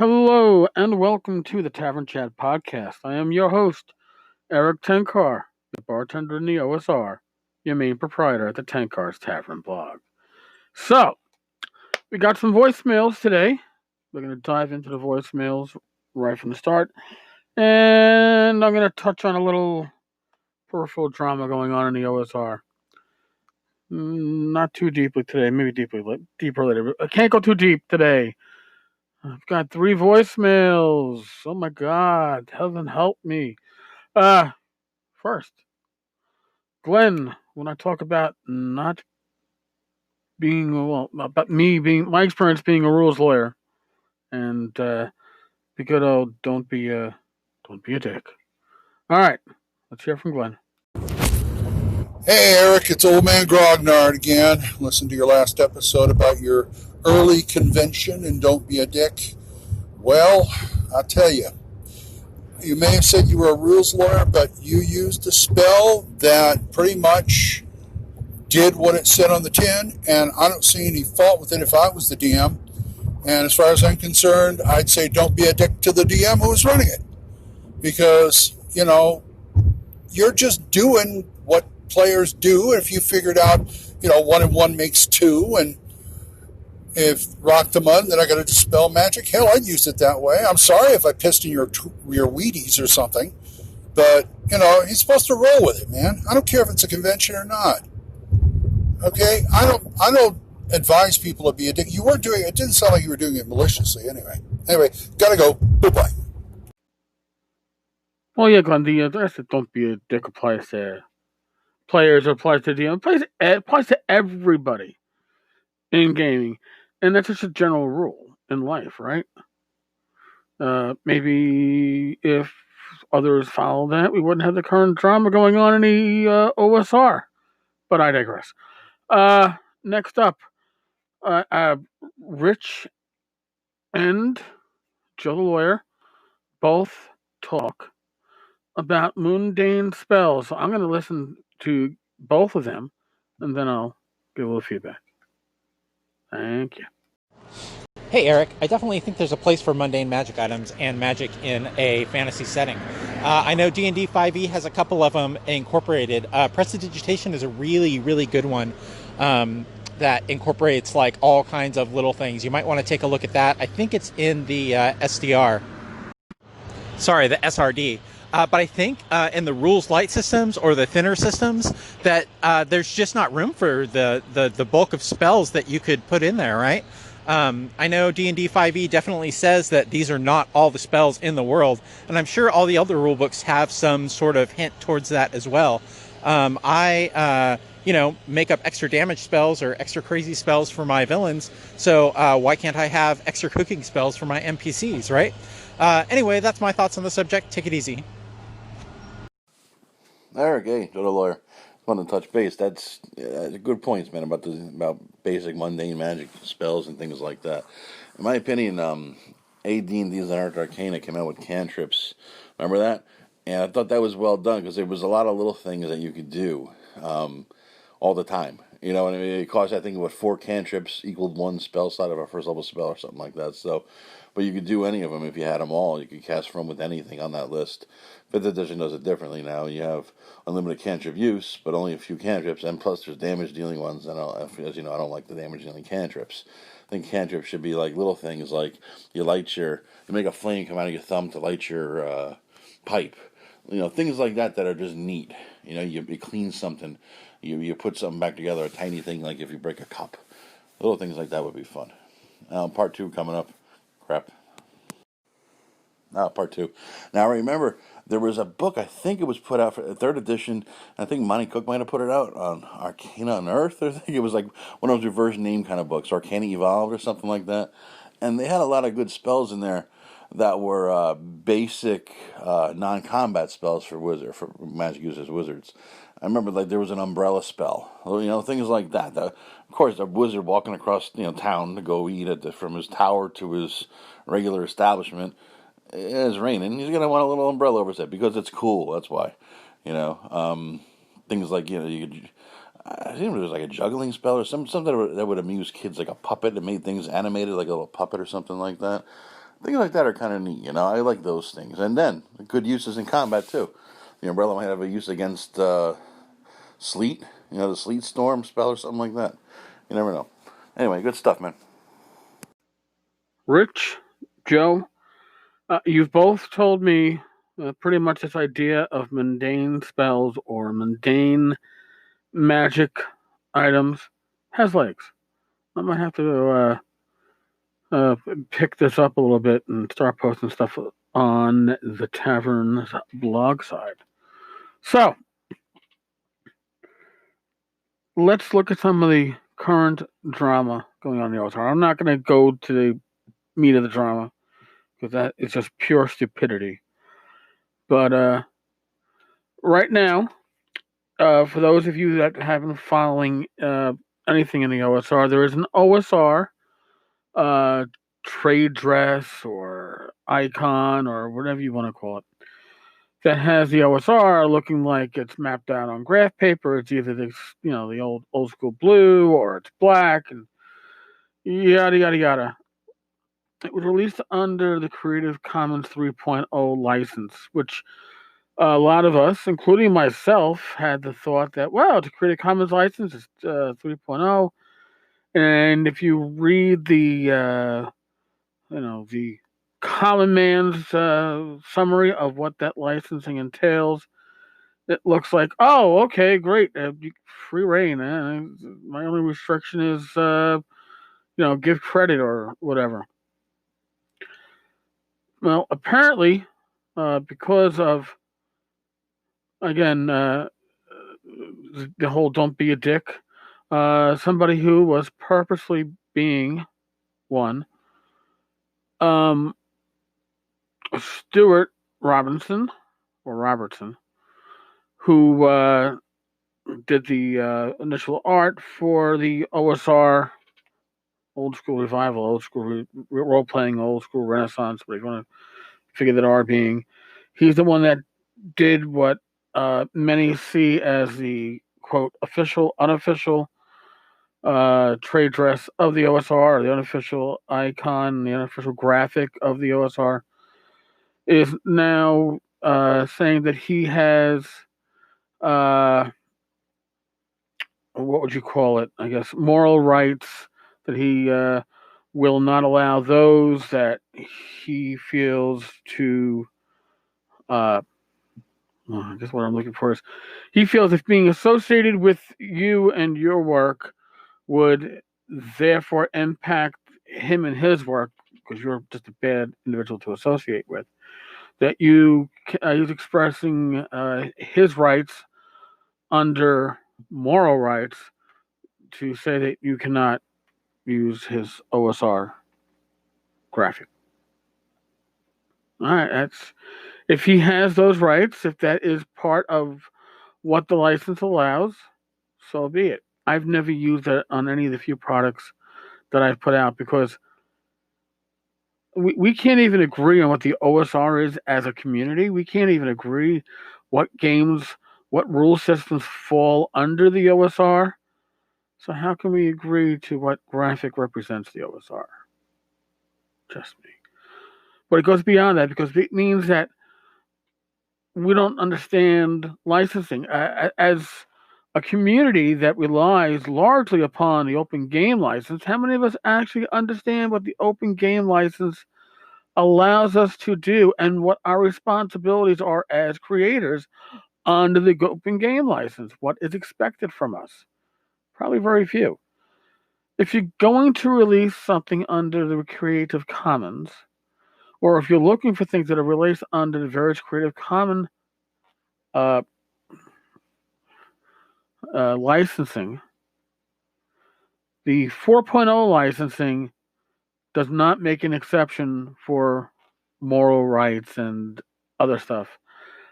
Hello and welcome to the Tavern Chat podcast. I am your host, Eric Tenkar, the bartender in the OSR, your main proprietor at the Tenkar's Tavern blog. So, we got some voicemails today. We're going to dive into the voicemails right from the start. And I'm going to touch on a little peripheral drama going on in the OSR. Not too deeply today, maybe deeper later. But I can't go too deep today. I've got 3 voicemails. Oh my God, heaven help me. First, Glenn, when I talk about not being, about me being, my experience being a rules lawyer, and be good old, don't be a dick. All right, let's hear from Glenn. Hey Eric, it's Old Man Grognard again. Listen to your last episode about your early convention and don't be a dick. Well, I'll tell you, you may have said you were a rules lawyer, but you used a spell that pretty much did what it said on the tin, and I don't see any fault with it if I was the DM. And as far as I'm concerned, I'd say don't be a dick to the DM who was running it. Because, you're just doing what players do. If you figured out, 1 and 1 makes 2, and if rock the mud, then I got to dispel magic. Hell, I'd use it that way. I'm sorry if I pissed in your Wheaties or something, but he's supposed to roll with it, man. I don't care if it's a convention or not. Okay, I don't advise people to be a dick. You weren't doing it. It didn't sound like you were doing it maliciously. Anyway, gotta go. Goodbye. Well, yeah, Glenn, I said don't be a dick applies to players, applies to DM, applies to everybody in gaming, and that's just a general rule in life, right? Maybe if others follow that, we wouldn't have the current drama going on in the OSR. But I digress. Next up, Rich and Joe the lawyer both talk about mundane spells. So I'm going to listen to both of them, and then I'll give a little feedback. Thank you. Hey Eric, I definitely think there's a place for mundane magic items and magic in a fantasy setting. I know D&D 5e has a couple of them incorporated. Prestidigitation is a really, really good one that incorporates like all kinds of little things. You might want to take a look at that. I think it's in the SDR. Sorry, the SRD. But I think in the rules light systems or the thinner systems that there's just not room for the bulk of spells that you could put in there, right? I know D&D 5e definitely says that these are not all the spells in the world, and I'm sure all the other rule books have some sort of hint towards that as well. I make up extra damage spells or extra crazy spells for my villains, so why can't I have extra cooking spells for my NPCs, right? Anyway, that's my thoughts on the subject. Take it easy. Eric, hey, Joe the lawyer. Want to touch base? That's good points, man, about basic mundane magic spells and things like that. In my opinion, AD&D's Art Arcana came out with cantrips. Remember that? And I thought that was well done because there was a lot of little things that you could do all the time. You know, and it cost, I think, 4 cantrips equaled 1 spell slot of a first level spell or something like that. So, but you could do any of them if you had them all. You could cast from with anything on that list. 5th edition does it differently now. You have unlimited cantrip use, but only a few cantrips, and plus there's damage dealing ones. And as you know, I don't like the damage dealing cantrips. I think cantrips should be like little things, like you make a flame come out of your thumb to light your pipe. Things like that are just neat. You clean something, you put something back together, a tiny thing like if you break a cup. Little things like that would be fun. Part 2 coming up. Crap. Part 2. Now remember, there was a book, I think it was put out for 3rd edition. I think Monty Cook might have put it out on Arcana Unearthed. I think it was like one of those reverse name kind of books, Arcana Evolved or something like that. And they had a lot of good spells in there that were basic non-combat spells for magic users, wizards. I remember there was an umbrella spell, things like that. Of course, a wizard walking across town to go eat from his tower to his regular establishment. It's raining. He's gonna want a little umbrella over his head because it's cool. That's why, things like you could. I think it was like a juggling spell or something that would amuse kids, like a puppet that made things animated, like a little puppet or something like that. Things like that are kind of neat, you know. I like those things. And then good uses in combat too. The umbrella might have a use against sleet, you know, the sleet storm spell or something like that. You never know. Anyway, good stuff, man. Rich, Joe, you've both told me pretty much this idea of mundane spells or mundane magic items has legs. I might have to uh, pick this up a little bit and start posting stuff on the tavern's blog side. So let's look at some of the current drama going on in the OSR. I'm not going to go to the meat of the drama because that is just pure stupidity. But right now, for those of you that have been following anything in the OSR, there is an OSR uh, trade dress or icon or whatever you want to call it that has the OSR looking like it's mapped out on graph paper. It's either the old school blue or it's black and yada yada yada. It was released under the Creative Commons 3.0 license, which a lot of us, including myself, had the thought that, well, it's a Creative Commons license, it's 3.0, and if you read the common man's summary of what that licensing entails, it looks like, oh, okay, great, free reign. My only restriction is, give credit or whatever. Well, apparently, because of, again, the whole "don't be a dick," somebody who was purposely being one, um, Stuart Robinson or Robertson, who did the initial art for the OSR old school revival, old school role playing, old school Renaissance, whatever you want to figure that are being. He's the one that did what many see as the quote official, unofficial trade dress of the OSR, or the unofficial icon, the unofficial graphic of the OSR, is now saying that he has what would you call it? I guess moral rights, that he will not allow those that he feels to. I guess what I'm looking for is he feels if being associated with you and your work would therefore impact him and his work because you're just a bad individual to associate with. That he's expressing his rights under moral rights to say that you cannot use his OSR graphic. All right, that's if he has those rights, if that is part of what the license allows, so be it. I've never used that on any of the few products that I've put out because we can't even agree on what the OSR is as a community. We can't even agree what games, what rule systems fall under the OSR. So how can we agree to what graphic represents the OSR? Just me. But it goes beyond that because it means that we don't understand licensing as a community that relies largely upon the open game license. How many of us actually understand what the open game license allows us to do and what our responsibilities are as creators under the open game license? What is expected from us? Probably very few. If you're going to release something under the Creative Commons, or if you're looking for things that are released under the various Creative Commons uh, licensing, the 4.0 licensing does not make an exception for moral rights and other stuff.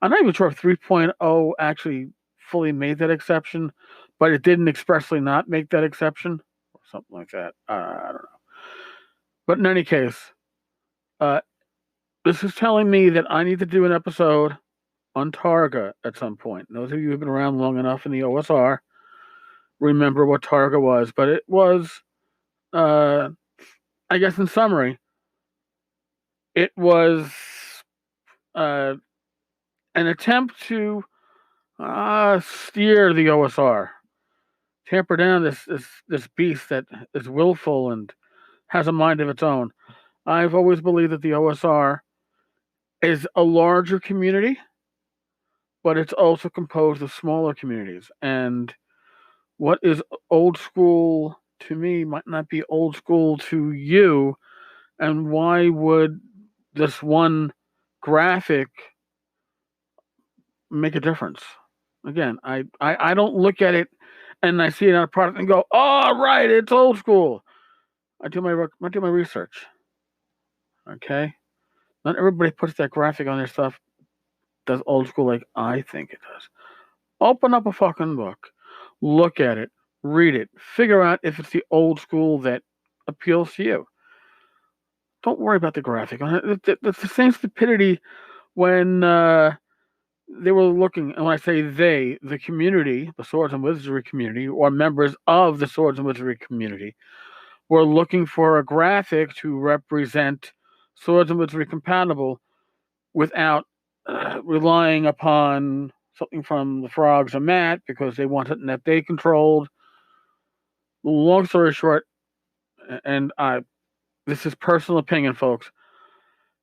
I'm not even sure if 3.0 actually fully made that exception, but it didn't expressly not make that exception or something like that. I don't know. But in any case, uh, this is telling me that I need to do an episode on Targa at some point. Those of you who've been around long enough in the OSR remember what Targa was, but it was, I guess in summary, It was uh, an attempt to steer the OSR, tamper down this beast that is willful and has a mind of its own. I've always believed that the OSR is a larger community, but it's also composed of smaller communities. And what is old school to me might not be old school to you. And why would this one graphic make a difference? Again, I don't look at it and I see it on a product and go, "Oh, right, it's old school." I do my research. Okay, not everybody puts that graphic on their stuff. Does old school like I think it does. Open up a fucking book, look at it, read it, figure out if it's the old school that appeals to you. Don't worry about the graphic. It's the same stupidity when they were looking, and when I say they, the community, the swords and wizardry community, or members of the swords and wizardry community, were looking for a graphic to represent swords and wizardry compatible without relying upon something from the frogs or Matt because they want something that they controlled. Long story short, and this is personal opinion, folks.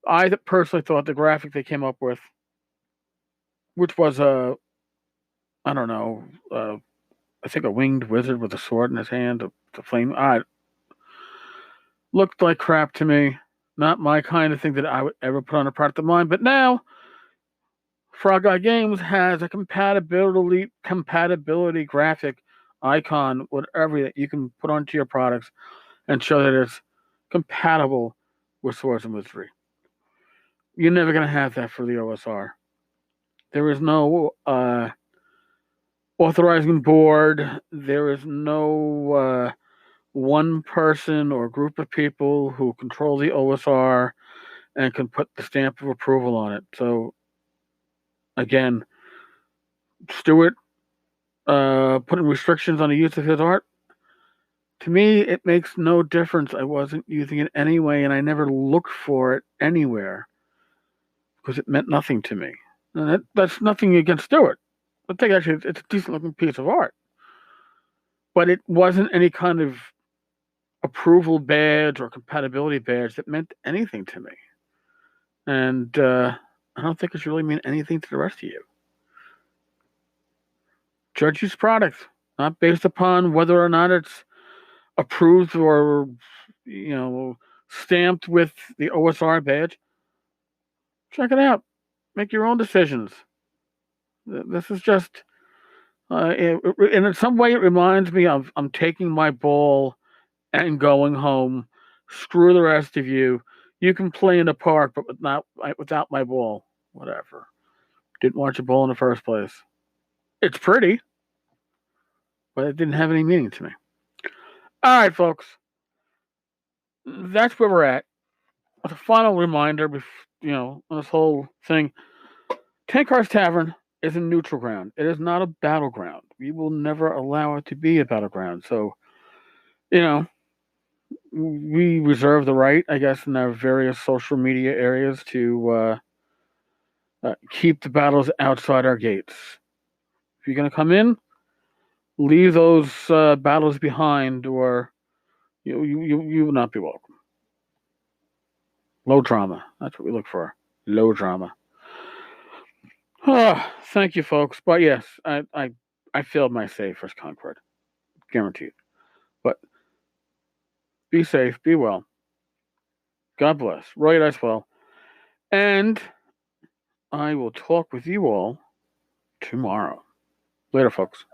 I personally thought the graphic they came up with, which was I don't know, I think a winged wizard with a sword in his hand, the flame, looked like crap to me. Not my kind of thing that I would ever put on a product of mine. But now, Frog Eye Games has a compatibility graphic icon, whatever that you can put onto your products and show that it's compatible with Swords and Wizardry. You're never going to have that for the OSR. There is no authorizing board. There is no one person or group of people who control the OSR and can put the stamp of approval on it. So, again, Stewart putting restrictions on the use of his art, to me, it makes no difference. I wasn't using it anyway, and I never looked for it anywhere because it meant nothing to me. And that's nothing against Stewart. I think actually it's a decent looking piece of art. But it wasn't any kind of approval badge or compatibility badge that meant anything to me. And I don't think it should really mean anything to the rest of you. Judge use products, not based upon whether or not it's approved or, stamped with the OSR badge. Check it out. Make your own decisions. This is just, and in some way, it reminds me of I'm taking my ball and going home. Screw the rest of you. You can play in the park, but without my ball. Whatever. Didn't want your ball in the first place. It's pretty, but it didn't have any meaning to me. All right, folks. That's where we're at. As a final reminder, on this whole thing, Tankar's Tavern is a neutral ground. It is not a battleground. We will never allow it to be a battleground. So, we reserve the right, I guess, in our various social media areas to keep the battles outside our gates. If you're going to come in, leave those battles behind, or you will not be welcome. Low drama. That's what we look for. Low drama. Thank you, folks. But yes, I failed my save first Concord. Guaranteed. But be safe, be well. God bless. Roy as well. And I will talk with you all tomorrow. Later, folks.